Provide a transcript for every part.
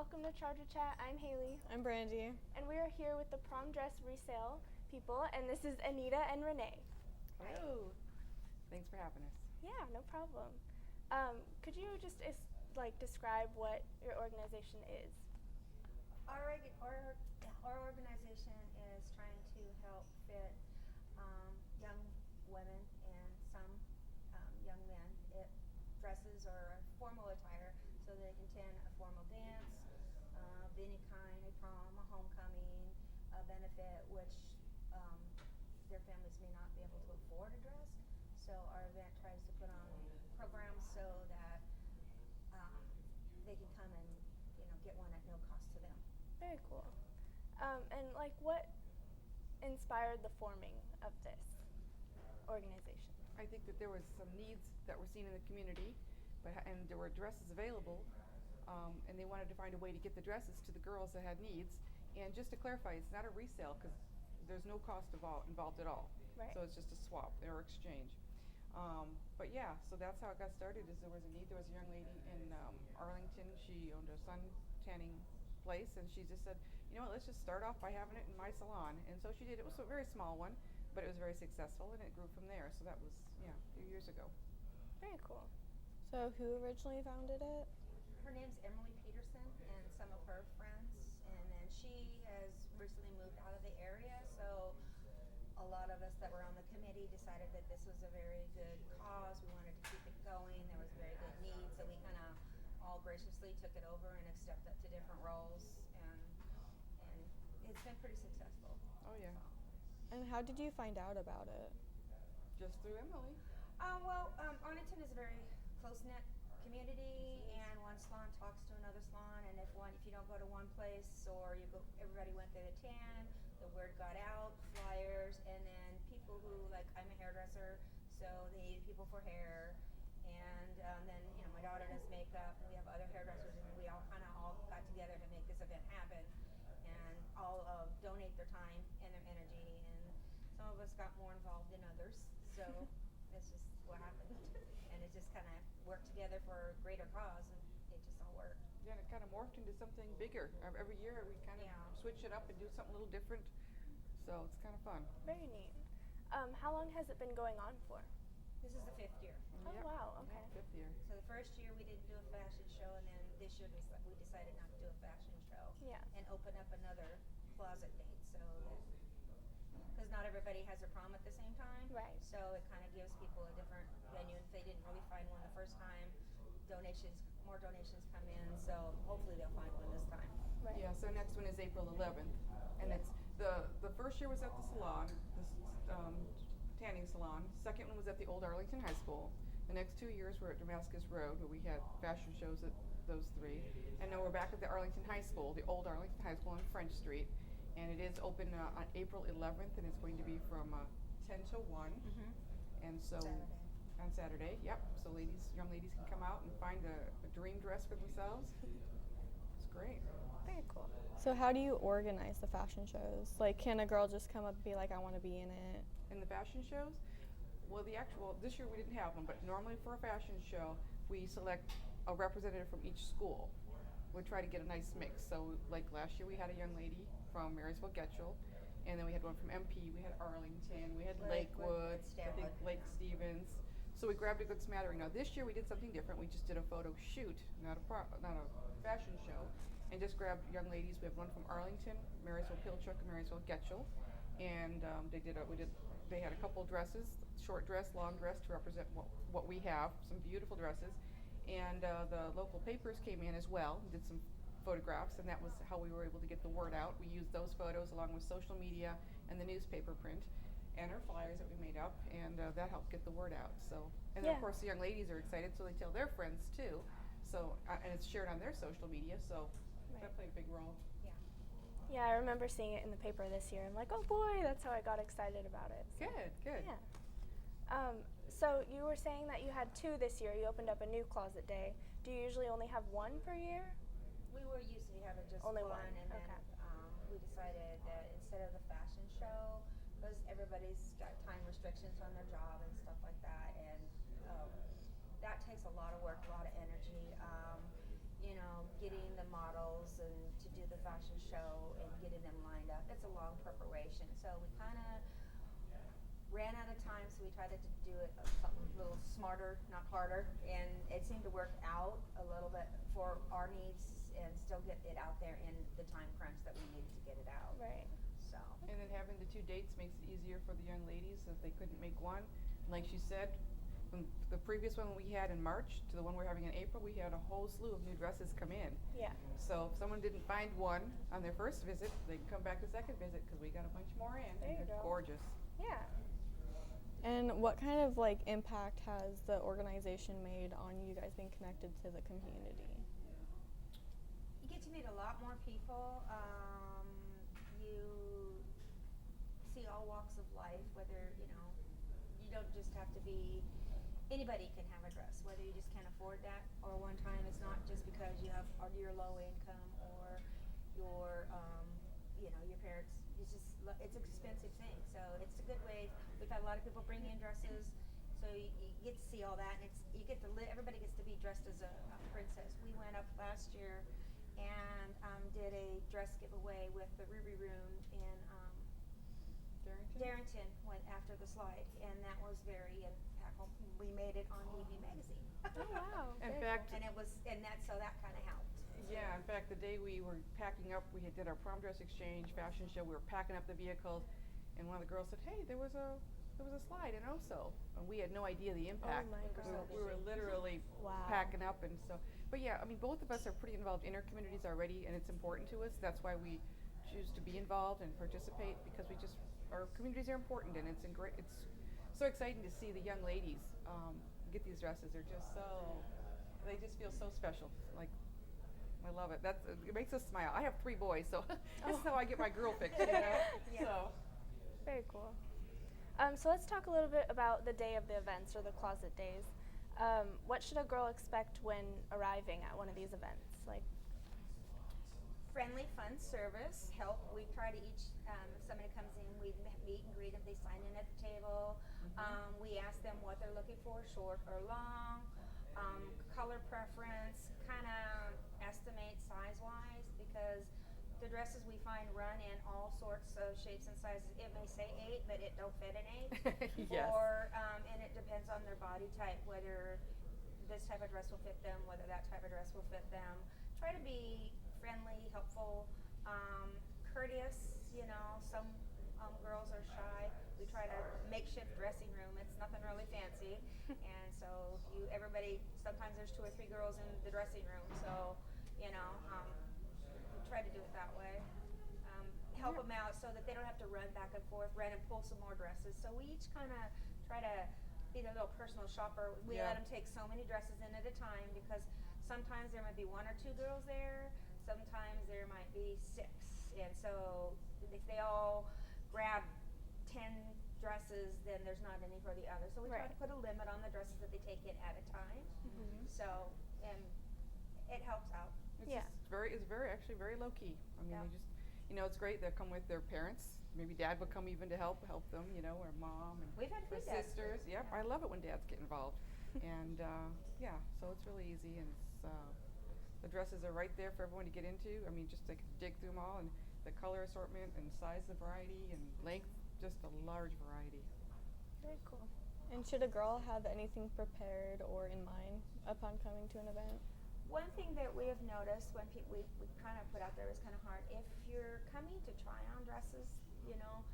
welcome to Charger Chat. I'm Haley. I'm Brandy. And we are here with the prom dress resale people, and this is Anita and Renee. Hello. Thanks for having us. Yeah, no problem. Could you just describe what your organization is? Our organization is trying to help fit young women and some young men dresses or formal attire so they can attend a formal dance of any kind, a prom, a homecoming, a benefit, which their families may not be able to afford a dress. So our event tries to put on programs so that they can come and get one at no cost to them. Very cool. And what inspired the forming of this organization? I think that there was some needs that were seen in the community, and there were dresses available, and they wanted to find a way to get the dresses to the girls that had needs. And just to clarify, it's not a resale because there's no cost involved at all. Right. So it's just a swap or exchange. But yeah, so that's how it got started. Is there was a need. There was a young lady in Arlington. She owned a sun tanning place, and she just said, you know what, let's just start off by having it in my salon. And so she did. It was a very small one, but it was very successful, and it grew from there. So that was a few years ago. Very cool. So who originally founded it? Her name's Emily Peterson and some of her friends, and then she has recently moved out of the area, so a lot of us that were on the committee decided that this was a very good cause. We wanted to keep it going. There was very good need, so we kind of all graciously took it over and have stepped up to different roles, and it's been pretty successful. Oh yeah. And how did you find out about it? Just through Emily. Arlington is a very close-knit community, and one salon talks to another salon, and if you don't go to one place or everybody went there to tan, the word got out, flyers, and then people who, I'm a hairdresser, so they needed people for hair, and then my daughter does makeup, and we have other hairdressers, and we all got together to make this event happen, and all donate their time and their energy, and some of us got more involved than others, so that's just what happened, and it just kind of worked together for a greater cause, and it just all worked. Yeah, and it kind of morphed into something bigger. Every year we kind of switch it up and do something a little different, so it's kind of fun. Very neat. How long has it been going on for? This is the 5th year. Oh, Yep. wow, okay. Yeah, 5th year. So the first year we didn't do a fashion show, and then this year we decided not to do a fashion show. Yeah. And open up another closet date, so because not everybody has a prom at the same time. Right. So it kind of gives people a different venue. If they didn't really find one the first time, more donations come in, so hopefully they'll find one this time. Right. Yeah, so next one is April 11th, and it's the first year was at the salon, the tanning salon. Second one was at the old Arlington High School. The next 2 years were at Damascus Road, where we had fashion shows at those three. And now we're back at the Arlington High School, the old Arlington High School on French Street, and it is open on April 11th, and it's going to be from 10 to 1. And so Saturday. on Saturday, yep. So young ladies can come out and find a dream dress for themselves. It's great. Very cool. So how do you organize the fashion shows? Can a girl just come up and be like, I want to be in it? In the fashion shows, well, this year we didn't have one, but normally for a fashion show, we select a representative from each school. We try to get a nice mix. So like last year we had a young lady from Marysville Getchell, and then we had one from MP, we had Arlington, we had Lakewood, I think Lake Stevens. So we grabbed a good smattering. Now this year we did something different. We just did a photo shoot, not a fashion show, and just grabbed young ladies. We have one from Arlington, Marysville Pilchuck, and Marysville Getchell, and they had a couple dresses, short dress, long dress, to represent what we have, some beautiful dresses, and the local papers came in as well and did some photographs, and that was how we were able to get the word out. We used those photos along with social media and the newspaper print and our flyers that we made up, and that helped get the word out. So, and then of course the young ladies are excited, so they tell their friends too. So, and it's shared on their social media, so that played a big role. Yeah, I remember seeing it in the paper this year. I'm like, oh boy, that's how I got excited about it. So. Good. Yeah. So you were saying that you had 2 this year. You opened up a new closet day. Do you usually only have 1 per year? We were usually having just Only one, one, and then okay. We decided that instead of the fashion show, because everybody's got time restrictions on their job and stuff like that, and that takes a lot of work, a lot of energy. Getting the models, the the fashion show and getting them lined up. It's a long preparation, so we kind of ran out of time, so we tried to do it something a little smarter, not harder, and it seemed to work out a little bit for our needs and still get it out there in the time crunch that we needed to get it out. Right. So. And then having the 2 dates makes it easier for the young ladies if they couldn't make one. Like she said, from the previous one we had in March to the one we're having in April, we had a whole slew of new dresses come in. Yeah. So if someone didn't find one on their first visit, they can come back the second visit because we got a bunch more in. There you They're go. gorgeous. Yeah. And what kind of like impact has the organization made on you guys being connected to the community? You get to meet a lot more people. You see all walks of life, whether, you know, you don't just have to be, anybody can have a dress, whether you just can't afford that, or one time it's not just because you have, or you're low income, or your, you know, your parents, it's just, it's an expensive thing, so it's a good way. We've had a lot of people bring in dresses, so you get to see all that, and it's, you get to everybody gets to be dressed as a princess. We went up last year and did a dress giveaway with the Ruby Room in Darrington went after the slide, and that was very impactful. We made it on EV magazine. Oh wow. In Very fact, And it was, and that, so that kind of helped. yeah, in fact, the day we were packing up, we did our prom dress exchange fashion show. We were packing up the vehicles, and one of the girls said, "Hey, there was a slide in Oso," and we had no idea the impact. my We were literally Wow. packing up, and so. But yeah, I mean, both of us are pretty involved in our communities already, and it's important to us. That's why we choose to be involved and participate, because our communities are important, and it's so exciting to see the young ladies get these dresses. They're just they just feel so special. Like, I love it. It makes us smile. I have 3 boys, so this is how I get my girl fix, you know. Yeah. So. Very cool. So let's talk a little bit about the day of the events, or the closet days. What should a girl expect when arriving at one of these events? Like, Friendly, fun service, help. We try to each, if somebody comes in, we meet and greet them, they sign in at the table. We ask them what they're looking for, short or long, color preference, kind of estimate size-wise, because the dresses we find run in all sorts of shapes and sizes. It may say 8, but it don't fit an 8. Yes. Or, and it depends on their body type, whether this type of dress will fit them, whether that type of dress will fit them. Try to be friendly, helpful, courteous. You know, some girls are shy. We try to makeshift dressing room. It's nothing really fancy, and so sometimes there's 2 or 3 girls in the dressing room. So, you know, we try to do it that way. Help them out so that they don't have to run back and forth, run and pull some more dresses. So we each kind of try to be their little personal shopper. We let them take so many dresses in at a time, because sometimes there might be 1 or 2 girls there. Sometimes there might be 6. And so if they all grab 10 dresses, then there's not any for the others. So we try to put a limit on the dresses that they take in at a time. So, and it helps out. It's actually very low key. I mean, they just, you know, it's great. They'll come with their parents. Maybe dad would come even to help them, you know, or mom and We've had or good dads. sisters. Yep, I love it when dads get involved. And so it's really easy, and the dresses are right there for everyone to get into. I mean, just like dig through them all, and the color assortment and size variety and length, just a large variety. very cool. And should a girl have anything prepared or in mind upon coming to an event? One thing that we have noticed when we kind of put out there is kind of hard. If you're coming to try on dresses, you know,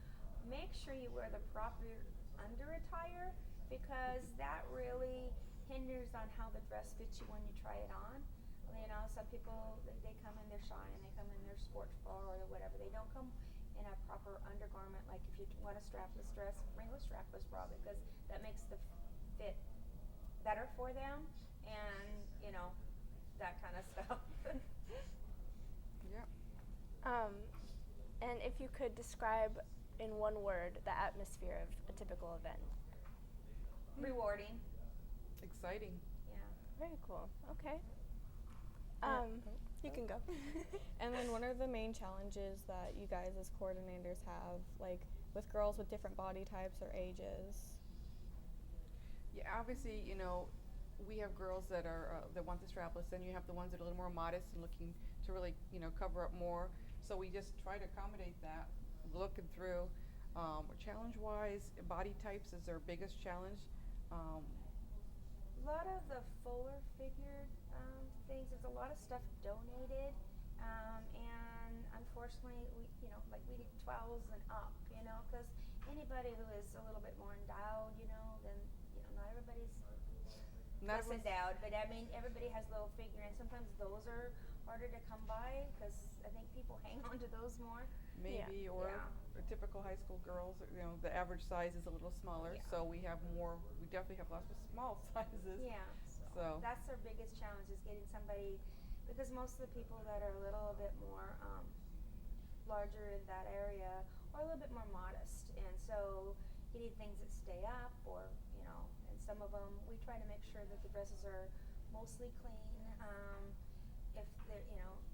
make sure you wear the proper under attire, because that really hinders on how the dress fits you when you try it on. You know, some people, they come in, they're shy, and they come in their sports bra or whatever. They don't come in a proper undergarment. Like if you want a strapless dress, bring a strapless bra, because that makes the fit better for them, and, you know, that kind of stuff. Yep. And if you could describe in one word the atmosphere of a typical event. Rewarding. Exciting. Yeah. Very cool. Okay. You can go. And then what are the main challenges that you guys as coordinators have, like with girls with different body types or ages? Yeah, obviously, you know, we have girls that are that want the strapless, and you have the ones that are a little more modest and looking to really, cover up more. So we just try to accommodate that, looking through. Challenge-wise, body types is our biggest challenge. A lot of the fuller figured things. There's a lot of stuff donated, and unfortunately, like we need 12s and up, because anybody who is a little bit more endowed, then not everybody's less endowed, but I mean everybody has little figure, and sometimes those are harder to come by because I think people hang on to those more. Maybe, or typical high school girls, the average size is a little smaller, so we have more. We definitely have lots of small sizes. Yeah. So that's our biggest challenge, is getting somebody, because most of the people that are a little bit more larger in that area are a little bit more modest, and so you need things that stay up, or and some of them we try to make sure that the dresses are mostly clean, if they're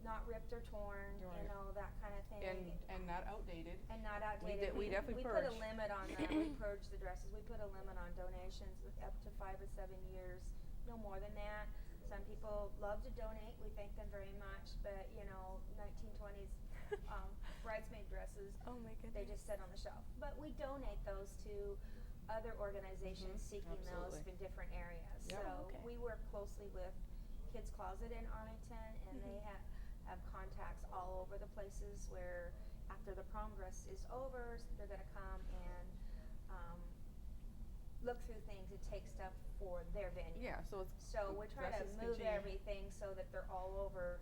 not ripped or torn, Right. That kind of thing, And not outdated. and not outdated. We definitely put a purge. limit on them. We purge the dresses. We put a limit on donations with up to 5 or 7 years, no more than that. Some people love to donate. We thank them very much, but 1920s bridesmaid dresses, Oh my goodness. they just sit on the shelf. But we donate those to other organizations seeking those Absolutely. in different areas. Yep. So Oh, okay. we work closely with Kids Closet in Arlington, and they have contacts all over the places where after the prom dress is over, they're going to come and look through things and take stuff for their venue. Yeah, so it's So we're trying to dresses move continue. everything so that they're all over,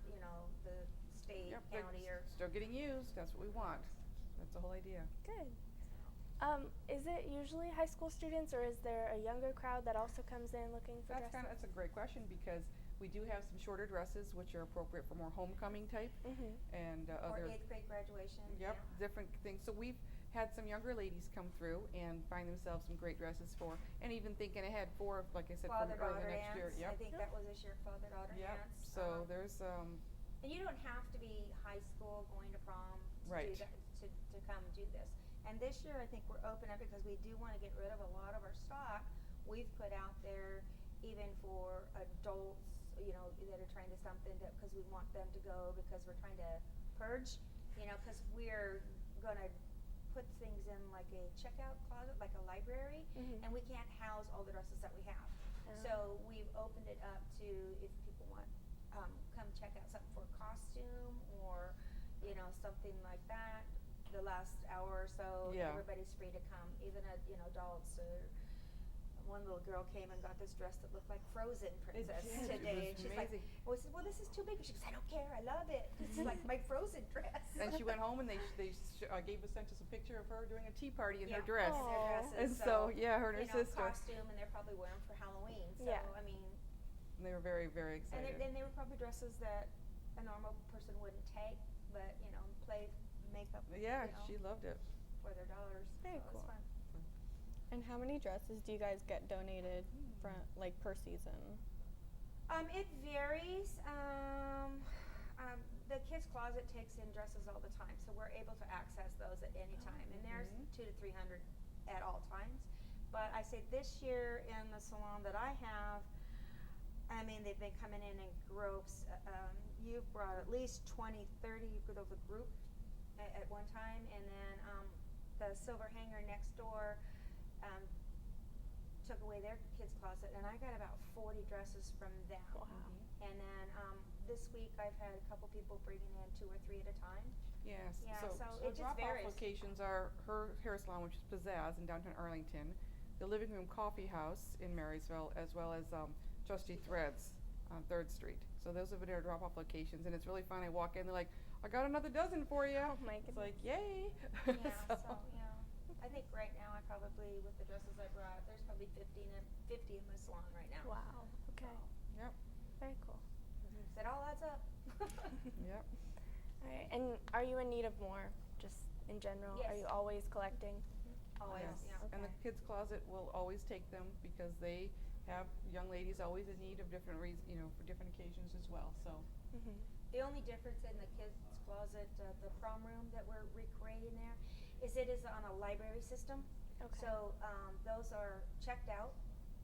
the state, Yep, they're county, or still getting used. That's what we want. That's the whole idea. Good. Is it usually high school students, or is there a younger crowd that also comes in looking for dresses? That's a great question, because we do have some shorter dresses which are appropriate for more homecoming type and or other 8th grade graduation. Yep, different things. So we've had some younger ladies come through and find themselves some great dresses for, and even thinking ahead for, like I said, from Father-daughter early next year. dance. Yep. I think that was this year, father-daughter Yep. dance. So there's And you don't have to be high school going to prom to Right. do that, to come do this. And this year, I think we're open up because we do want to get rid of a lot of our stock. We've put out there even for adults, that are trying to something, because we want them to go, because we're trying to purge, because we're gonna put things in like a checkout closet, like a library, and we can't house all the dresses that we have. So we've opened it up to, if people want, come check out something for a costume, or something like that. The last hour or so, Yeah. everybody's free to come, even adults. Or one little girl came and got this dress that looked like Frozen princess did. It today, was and she's like, amazing. "Well, I said, well, this is too big." She goes, "I don't care. I love it. It's like my Frozen dress." and she went home and they sent us a picture of her doing a tea party in her Yeah, dress. in their Aw. dresses. And so, yeah, her and her sister. Costume, and they're probably wearing for Halloween. So Yeah. I mean, They were very, very and excited. they were probably dresses that a normal person wouldn't take, but play makeup. Yeah, she loved it. For their dollars. Very So it was cool. fun. And how many dresses do you guys get donated from, like, per season? It varies. The Kids Closet takes in dresses all the time, so we're able to access those at any time. And there's 200 to 300 at all times. But I say this year in the salon that I have, I mean, they've been coming in groups. You've brought at least 20, 30 of a group at one time, and then the Silver Hanger next door took away their Kids Closet, and I got about 40 dresses from them. Wow. And then this week I've had a couple people bringing in 2 or 3 at a time. Yes. Yeah, so it just drop-off varies. locations are her hair salon, which is Pizzazz in downtown Arlington, the Living Room Coffee House in Marysville, as well as Trusty Threads on 3rd Street. So those have been our drop-off locations, and it's really fun. I walk in, they're like, "I got another dozen for you." Oh my It's goodness. like, yay! Yeah, so yeah. I think right now I probably, with the dresses I brought, there's probably 50 in my salon right now. Wow. Okay. Yep. Very cool. So it all adds up. Yep. All right. And are you in need of more, just in general? Are Yes. you always collecting? Always, Yes. yeah. And the Okay. Kids Closet will always take them because they have young ladies always in need of different for different occasions as well. So The only difference in the Kids Closet, the prom room that we're recreating there, is it is on a library system. Okay. So those are checked out,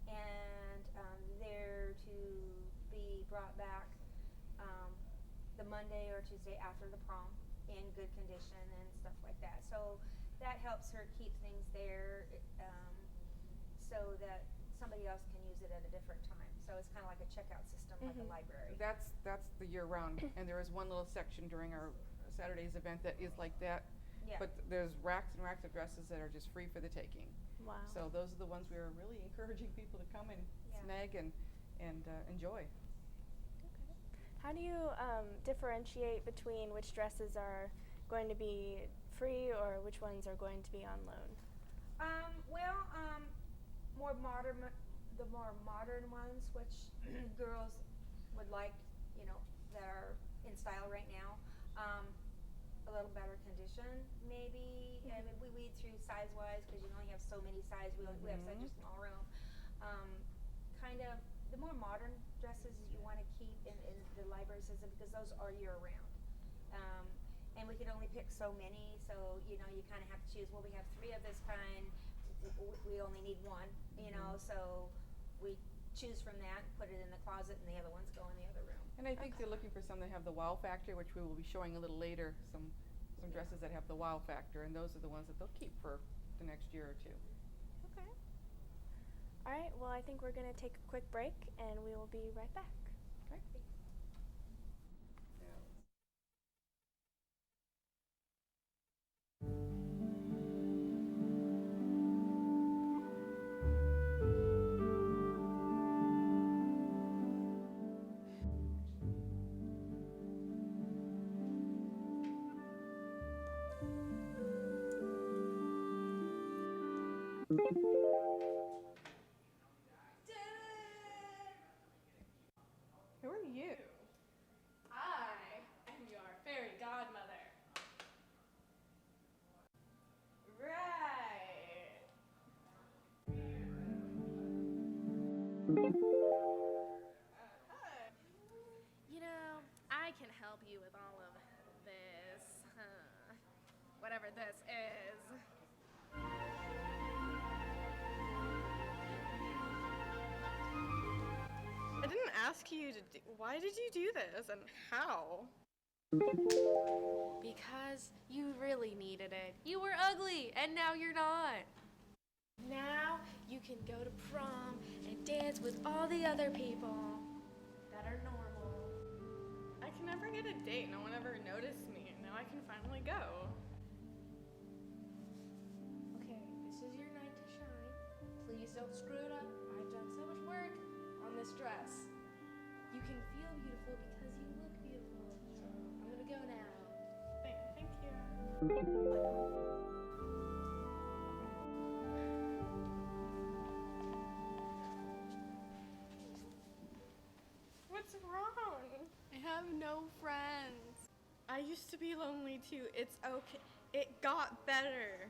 and they're to be brought back the Monday or Tuesday after the prom in good condition and stuff like that. So that helps her keep things there so that somebody else can use it at a different time. So it's kind of like a checkout system, like a library. That's the year round, and there is one little section during our Saturday's event that is like that. Yeah. But there's racks and racks of dresses that are just free for the taking. Wow. So those are the ones we are really encouraging people to come and snag and enjoy. Okay. How do you differentiate between which dresses are going to be free or which ones are going to be on loan? The more modern ones, which girls would like, that are in style right now. A little better condition, maybe. I mean, we weed through size-wise because you only have so many sizes. We have such a small room. Kind of the more modern dresses you want to keep in the library system because those are year-round. And we can only pick so many, so you kind of have to choose. Well, we have 3 of this kind. We only need 1, so we choose from that, put it in the closet, and the other ones go in the other room. And I think they're looking for some that have the wow factor, which we will be showing a little later. Some dresses that have the wow factor, and those are the ones that they'll keep for the next year or 2. Okay. All right. Well, I think we're going to take a quick break, and we will be right back. Okay. Who are you? I am your fairy godmother. Right. I can help you with all of this. Whatever this is. I didn't ask you to do. Why did you do this and how? Because you really needed it. You were ugly, and now you're not. Now you can go to prom and dance with all the other people that are normal. I can never get a date. No one ever noticed me. And now I can finally go. Okay, this is your night to shine. Please don't screw it up. I've done so much work on this dress. You can feel beautiful because you look beautiful. So I'm gonna go now. Thank you. What's wrong? I have no friends. I used to be lonely too. It's okay. It got better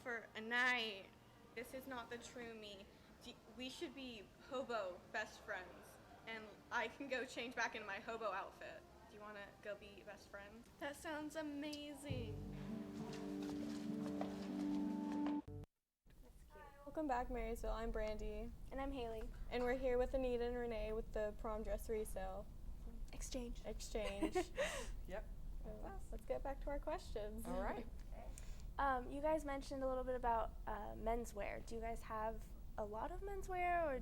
for a night. This is not the true me. We should be hobo best friends. And I can go change back into my hobo outfit. Do you want to go be best friends? That sounds amazing. Welcome back, Marysville. I'm Brandy. And I'm Haley. And we're here with Anita and Renee with the prom dress resale Exchange. exchange. Yep. So let's get back to our questions. All right. You guys mentioned a little bit about menswear. Do you guys have a lot of menswear, or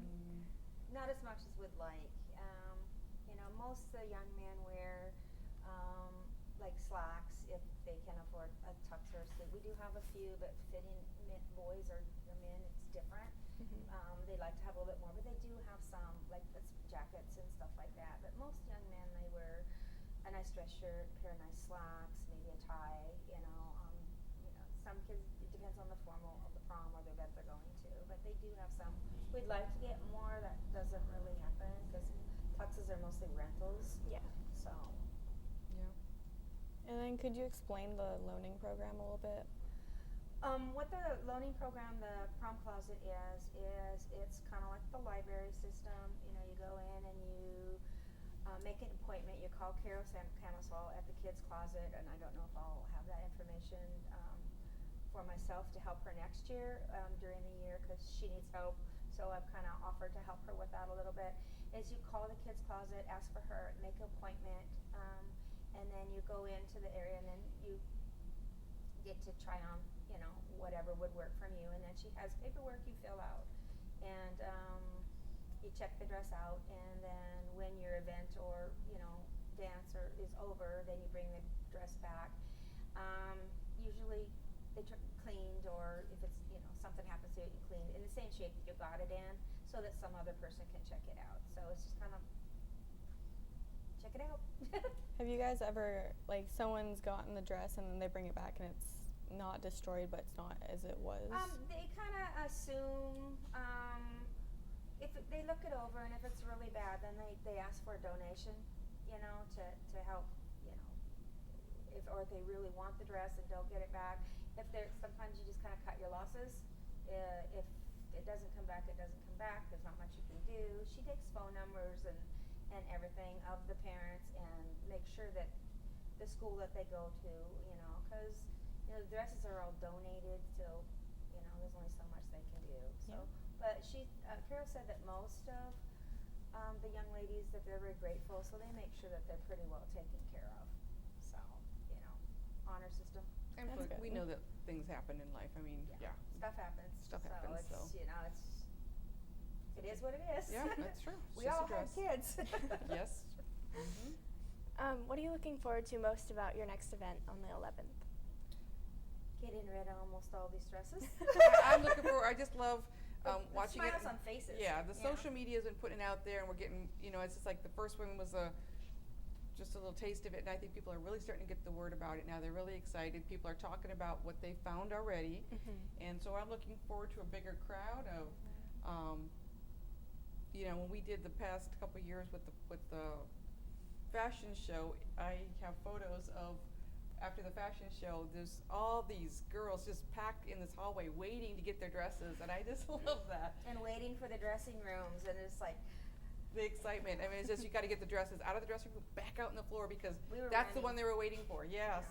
Not as much as we'd like. Most of the young men wear like slacks if they can afford a tux or a sleeve. We do have a few, but fitting boys or men, it's different. They like to have a little bit more, but they do have some like jackets and stuff like that. But most young men, they wear a nice dress shirt, a pair of nice slacks, maybe a tie. Some kids, it depends on the formal of the prom or the event they're going to. But they do have some. We'd like to get more. That doesn't really happen because tuxes are mostly rentals. Yeah. So. Yeah. And then could you explain the loaning program a little bit? What the loaning program, the prom closet is it's kind of like the library system. You go in and you make an appointment. You call Carol Camiswell at the kids' closet, and I don't know if I'll have that information for myself to help her next year during the year because she needs help so I've kind of offered to help her with that a little bit. Is you call the kids' closet, ask for her, make an appointment, and then you go into the area, and then you get to try on, you know, whatever would work from you. And then she has paperwork you fill out, and you check the dress out, and then when your event or, you know, dance is over, then you bring the dress back. Usually they cleaned, or if it's, you know, something happens to it, you clean it in the same shape that you got it in, so that some other person can check it out. So it's just kind of check it out. Have you guys ever, like, someone's gotten the dress and then they bring it back and it's not destroyed, but it's not as it was? They kind of assume, if they look it over, and if it's really bad, then they ask for a donation, you know, to help, you know, if they really want the dress and don't get it back. If they're, sometimes you just kind of cut your losses. If it doesn't come back, it doesn't come back. There's not much you can do. She takes phone numbers and everything of the parents, and make sure that the school that they go to, you know, because, you know, the dresses are all donated, so, you know, there's only so much they can do. So, but Carol said that most of the young ladies, that they're very grateful, so they make sure that they're pretty well taken care of. So, you know, honor system. And we know that things happen in life. I mean, yeah. Stuff happens. Stuff happens, So it's, so. you know, it is what it is. Yeah, that's true. It's We just all a have dress. kids. Yes. Mm-hmm. What are you looking forward to most about your next event on the 11th? Getting rid of almost all these dresses. I'm looking forward. I just love The watching it. smiles on faces. Yeah, the social media has been putting it out there, and we're getting, you know, it's just like the first one was just a little taste of it, and I think people are really starting to get the word about it now. They're really excited. People are talking about what they found already, and so I'm looking forward to a bigger crowd of, you know, when we did the past couple of years with the fashion show, I have photos of after the fashion show. There's all these girls just packed in this hallway waiting to get their dresses, and I just love that. And waiting for the dressing rooms, and it's like, The excitement. I mean, it's just you got to get the dresses out of the dressing room, back out on the floor, because We were that's the running. one they were waiting for. Yes,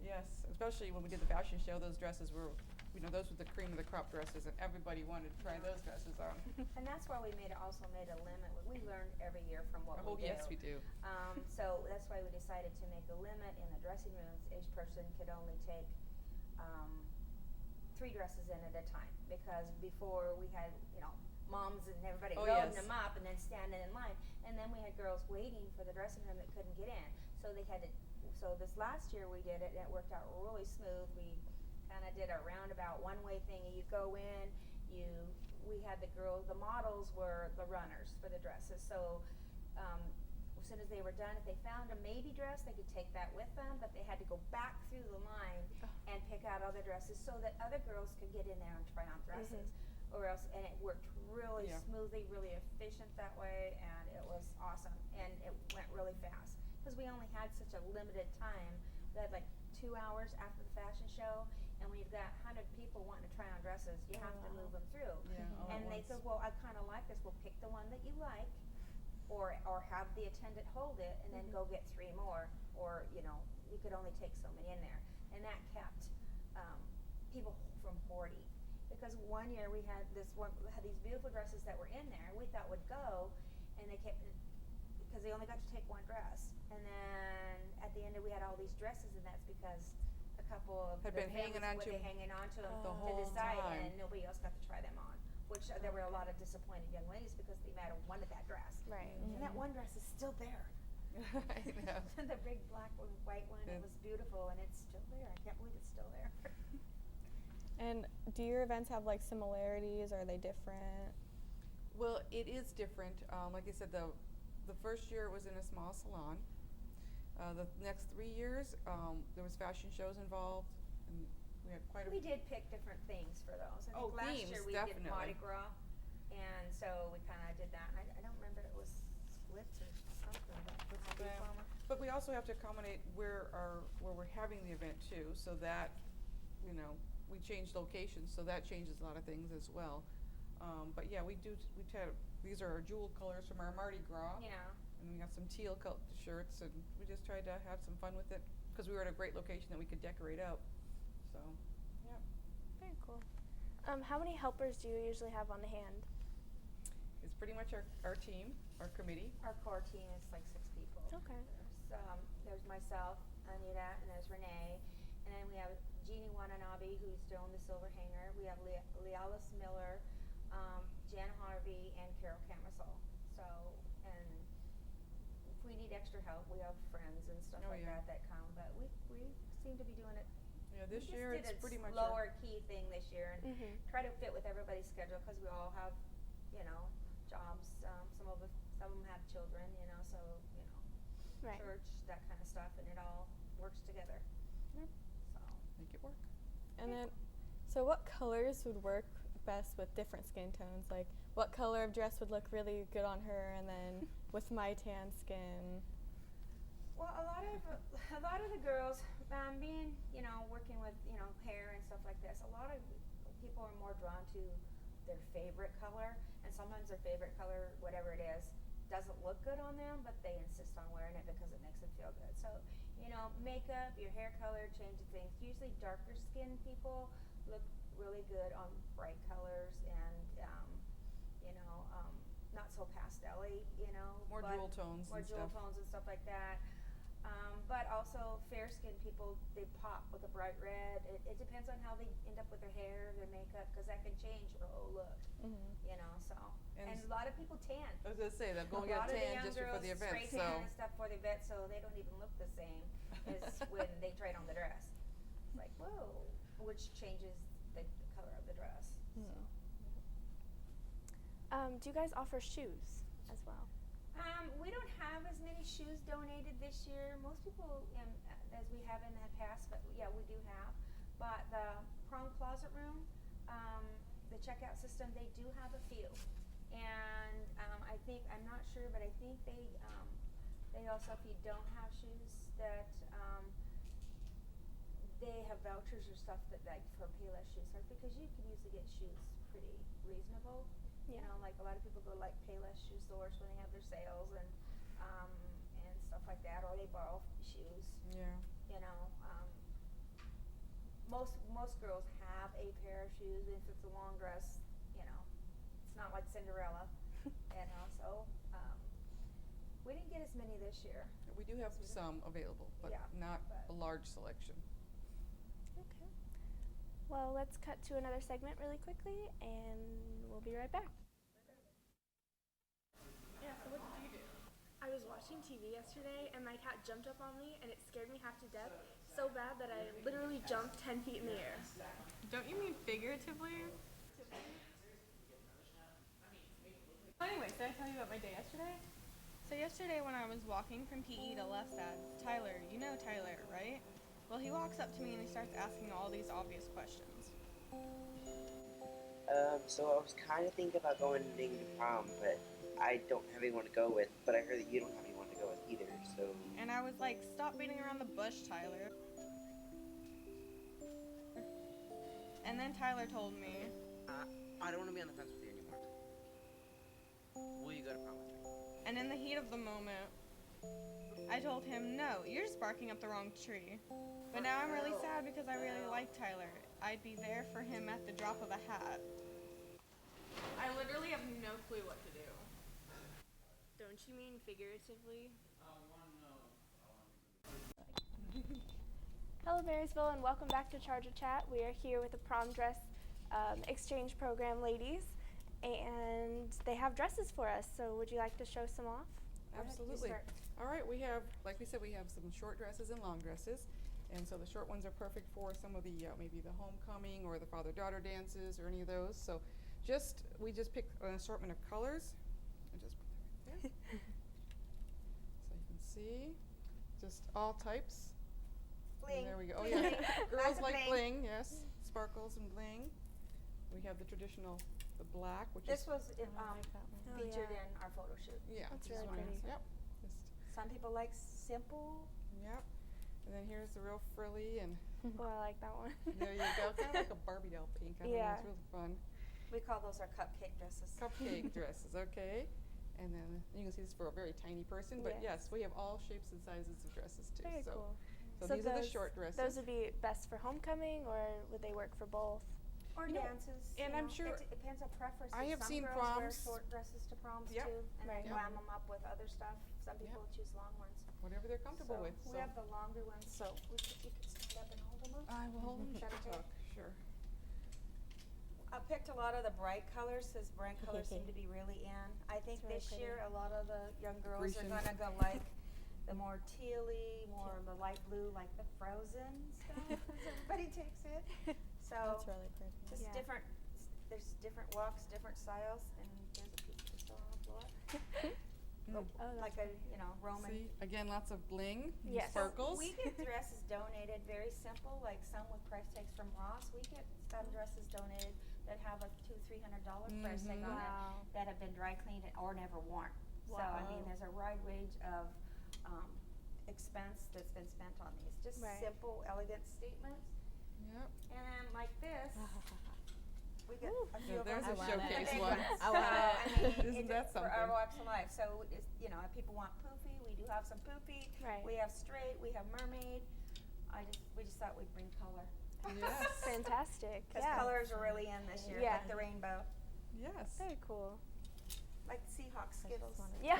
yes. Especially when we did the fashion show, those dresses were, you know, those were the cream of the crop dresses, and everybody wanted to try those dresses on. and that's why we also made a limit. We learn every year from what Oh we do. yes, we do. So that's why we decided to make a limit in the dressing rooms. Each person could only take 3 dresses in at a time, because before we had, you know, moms and everybody Oh, loading yes. them up and then standing in line, and then we had girls waiting for the dressing room that couldn't get in. So they had to. So this last year we did it, and it worked out really smooth. We kind of did a roundabout one-way thing. You go in, we had the girls, the models were the runners for the dresses. So as soon as they were done, if they found a maybe dress, they could take that with them, but they had to go back through the line and pick out other dresses so that other girls could get in there and try on dresses. Or else, and it worked really smoothly, really efficient that way, and it was awesome, and it went really fast, because we only had such a limited time. We had like 2 hours after the fashion show, and when you've got 100 people wanting to try on dresses, you have to move them through. Yeah, all And at they once. said, well, I kind of like this. We'll pick the one that you like, or have the attendant hold it, and then go get 3 more, or, you know, you could only take so many in there, and that kept people from hoarding. Because one year we had these beautiful dresses that were in there, and we thought would go, and they kept, because they only got to take 1 dress, and then at the end we had all these dresses, and that's because a couple of Had the been hanging families on to were hanging on to them the to whole decide, time. and nobody else got to try them on. Which there were a lot of disappointed young ladies, because they might have wanted that dress, Right. and that one dress is still there. I know. The big black one, white one, it was beautiful, and it's still there. I can't believe it's still there. And do your events have like similarities? Are they different? Well, it is different. Like I said, the first year it was in a small salon. The next 3 years, there was fashion shows involved, and we had quite a. We did pick different themes for those. I think Oh, last themes, year we did Mardi definitely. Gras, and so we kind of did that. And I don't remember if it was splits or something, but it was a big farmer. But we also have to accommodate where we're having the event too, so that, you know, we changed locations, so that changes a lot of things as well. But yeah, these are our jewel colors from our Mardi Gras. Yeah. And we got some teal shirts, and we just tried to have some fun with it, because we were at a great location that we could decorate up. So, yeah. Very cool. How many helpers do you usually have on hand? is pretty much our team, our committee. Our core team is like 6 people. Okay. There's myself, Anita, and there's Renee, and then we have Jeannie Wananabe, who's still in the silver hanger. We have Lealis Miller, Jan Harvey, and Carol Camersol. So, and if we need extra help, we have friends and stuff like that come. But we seem to be doing it. Yeah, this we year just it's did pretty much lower key thing this year, and Mhm. try to fit with everybody's schedule because we all have, jobs. Some of them have children, so Right. church, that kind of stuff, and it all works together. Yep. So. make it work. And then, so what colors would work best with different skin tones? Like, what color of dress would look really good on her, and then with my tan skin? Well, a lot of the girls, being working with hair and stuff like this, a lot of people are more drawn to their favorite color, and sometimes their favorite color, whatever it is, doesn't look good on them, but they insist on wearing it because it makes them feel good. So, makeup, your hair color changes things. Usually darker skinned people look really good on bright colors and, not so pastel-y, More but jewel tones more and jewel stuff. tones and stuff like that. But also fair-skinned people, they pop with a bright red. It depends on how they end up with their hair, their makeup, because that can change your whole look, so. And a lot of people tan. I was gonna say they're going A to lot of the tan young just before girls the event, spray so. tan and stuff for the event, so they don't even look the same as when they tried on the dress. It's like, whoa, which changes the color of the dress. So. Do you guys offer shoes as well? We don't have as many shoes donated this year. Most people, as we have in the past, but yeah, we do have. But the prom closet room, the checkout system, they do have a few. And I think, I'm not sure, but I think they also, if you don't have shoes, that they have vouchers or stuff that like for Payless shoes, because you can usually get shoes pretty reasonable. Yeah. Like a lot of people go to like Payless shoe stores when they have their sales and stuff like that, or they borrow shoes. Yeah. Most girls have a pair of shoes, and if it's a long dress, it's not like Cinderella, So we didn't get as many this year. We do have some available, but Yeah, not but- a large selection. Okay. Well, let's cut to another segment really quickly, and we'll be right back. Yeah, so what did you do? I was watching TV yesterday and my cat jumped up on me and it scared me half to death so bad that I literally jumped 10 feet in the air. Don't you mean figuratively? Anyway, did I tell you about my day yesterday? So yesterday when I was walking from PE to Les Dad's, Tyler, you know Tyler, right? Well, he walks up to me and he starts asking all these obvious questions. So I was kind of thinking about going to prom, but I don't have anyone to go with. But I heard that you don't have anyone to go with either, so... And I was like, stop beating around the bush, Tyler. And then Tyler told me, I don't want to be on the fence with you anymore. Will you go to prom with me? and in the heat of the moment, I told him, no, you're just barking up the wrong tree. But now I'm really sad because I really like Tyler. I'd be there for him at the drop of a hat. I literally have no clue what to do. Don't you mean figuratively? Hello, Marysville, and welcome back to Charge a Chat. We are here with the prom dress exchange program ladies, and they have dresses for us. So would you like to show some off? Absolutely. All right, we have, like we said, we have some short dresses and long dresses. And so the short ones are perfect for some of the, maybe the homecoming or the father-daughter dances or any of those. So we just picked an assortment of colors. I just put that right there. So you can see, just all types. Bling. And there we go. Oh Bling, yeah, bling. girls Lots of like bling. bling, yes. Sparkles and bling. We have the traditional, the black, which This is, was I like that one. Oh, featured yeah. in our photo shoot. yeah. That's this really one is- pretty. Yep. Just, Some people like simple. yep. And then here's the real frilly, and Oh, I like that one. there you go. Kind of like a Barbie doll pink. I don't know. Yeah. It's really fun. We call those our cupcake dresses. Cupcake dresses, okay. And then you can see this for a very tiny person, but Yes. yes, we have all shapes and sizes of dresses too. Very so, cool. So these are the short dresses. Those would be best for homecoming, or would they work for both? Or You know, dances. and you I'm know. sure- It depends on preferences. I have Some seen girls wear proms- short dresses to proms Yep. too, and Right. they glam them up with other stuff. Some people choose long ones. Whatever they're comfortable So with. we have the longer ones, so you could stand up and hold them up. I will hold them. Is that okay? Talk. Sure. I picked a lot of the bright colors, because bright colors seem to be really in. I think really this year, pretty. a lot of the young girls are Grecian. gonna go like the more tealy, more the light blue, like the Frozen stuff, as everybody takes it. So, That's really pretty. just Yeah. different, there's different walks, different styles, and there's a piece of still on the floor. Mm. Oh, Like that's a, Roman. See, again, lots of bling, and Yes. sparkles. We get dresses donated, very simple, like some with price tags from Ross. We get some dresses donated that have a $200-300 price tag on Wow. it that have been dry cleaned or never worn. So I mean, Wow. there's a wide range of expense that's been spent on these. Just Right. simple, elegant statements. Yep. And then like this, we get a few of there's them. a want it. showcase The big one. ones. I want So, it. I mean, Isn't it's that for our something? walks of life. So it's, if people want poofy, we do have some poofy. Right. We have straight. We have mermaid. We just thought we'd bring color. Yes. Fantastic. Because Yeah. colors are really in this year, Yeah. like the rainbow, Yes. Very cool. like the Seahawks Skittles. Yeah.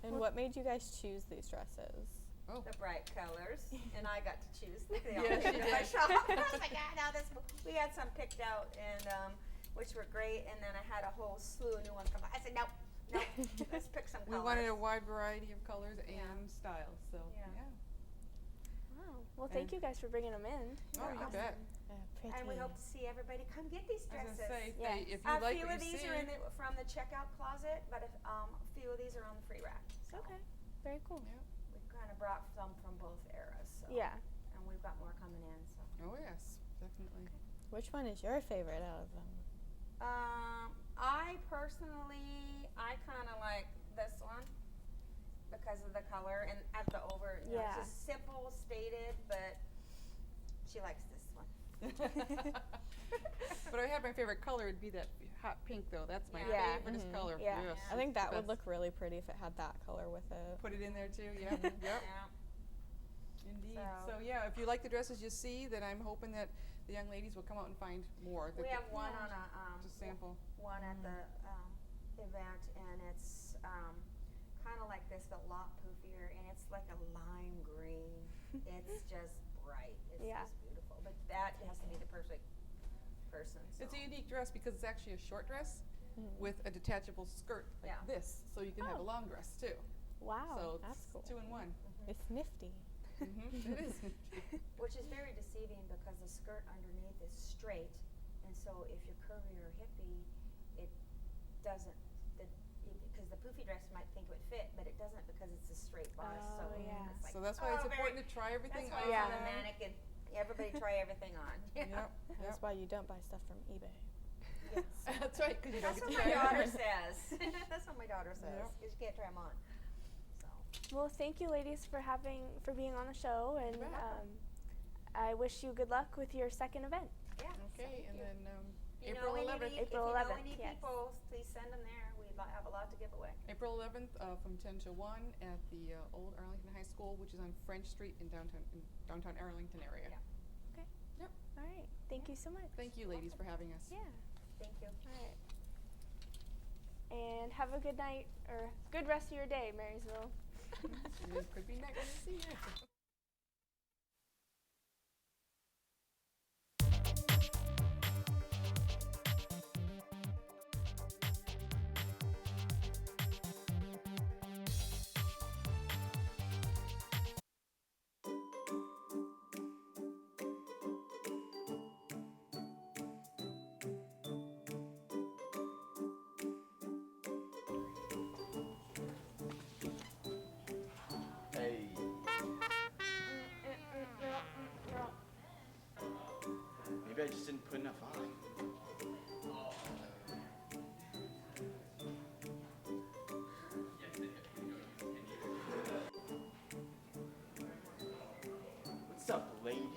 And what made you guys choose these dresses? Oh. The bright colors, and I got to choose. They all Yes, came you in my did. shop. I was like, now this. We had some picked out, and which were great, and then I had a whole slew of new ones come out. I said, nope, let's pick some We colors. wanted a wide variety of colors Yeah. and styles, so Yeah. Wow. Well, thank you guys for bringing them in. Oh, They're you bet. Pretty. And we hope to see everybody come get these I was dresses. gonna say, Yes. if you A like few what of you these see, are from the checkout closet, but a few of these are on the free rack. So Okay. Very cool. yeah. we've kind of brought some from both eras. So. Yeah. And we've got more coming in. So. Oh yes, definitely. Which one is your favorite out of them? I personally, I kind of like this one because of the color and at the over. You know, Yeah. it's just simple, stated, but she likes this one. But I had my favorite color. It'd be that hot pink, though. That's my Yeah. favorite Mhm. color. Yeah. Yes, I think it's the that would best. look really pretty if it had that color with it. Put it in there too. Yeah. Yep. Yeah. Indeed. So- So yeah, if you like the dresses you see, then I'm hoping that the young ladies will come out and find more. that We they- have one on a to sample. one at the event, and it's kind of like this, but a lot poofier, and it's like a lime green. It's just bright. It's Yeah. just beautiful. But that has to be the perfect person. So. It's a unique dress because it's actually a short dress Mhm. with a detachable skirt like Yeah. this, so you can have a Oh. long dress too. Wow. So that's it's cool. 2 in 1. It's nifty. It is. Which is very deceiving because the skirt underneath is straight, and so if you're curvy or hippie, it doesn't. Because the poofy dress might think it would fit, but it doesn't because it's a straight bodice. Oh, so yeah. it's like, So that's why it's oh, important very- to try everything That's why on. Yeah. it's on the mannequin. Everybody try everything on. Yep. That's why you don't buy stuff from eBay. Yes. That's right, because you don't That's get what to my try daughter it. says. That's what my daughter says. Yep. 'Cause you can't try them on. So. Well, thank you, ladies, for being on the show, and You're welcome. I wish you good luck with your second event. Yeah. Okay, and then If you know April any 11th. need- April if you know 11th, any yes. people, please send them there. We have a lot to give away. April 11th from 10 to 1 at the old Arlington High School, which is on French Street in downtown Arlington area. Yeah. Okay. Yep. All right. Thank you so much. Thank you, ladies, for having us. Yeah. Thank you. All right. And have a good night or good rest of your day, Marysville. It could be next. We'll see you. Hey. Maybe I just didn't put enough on. What's up, ladies?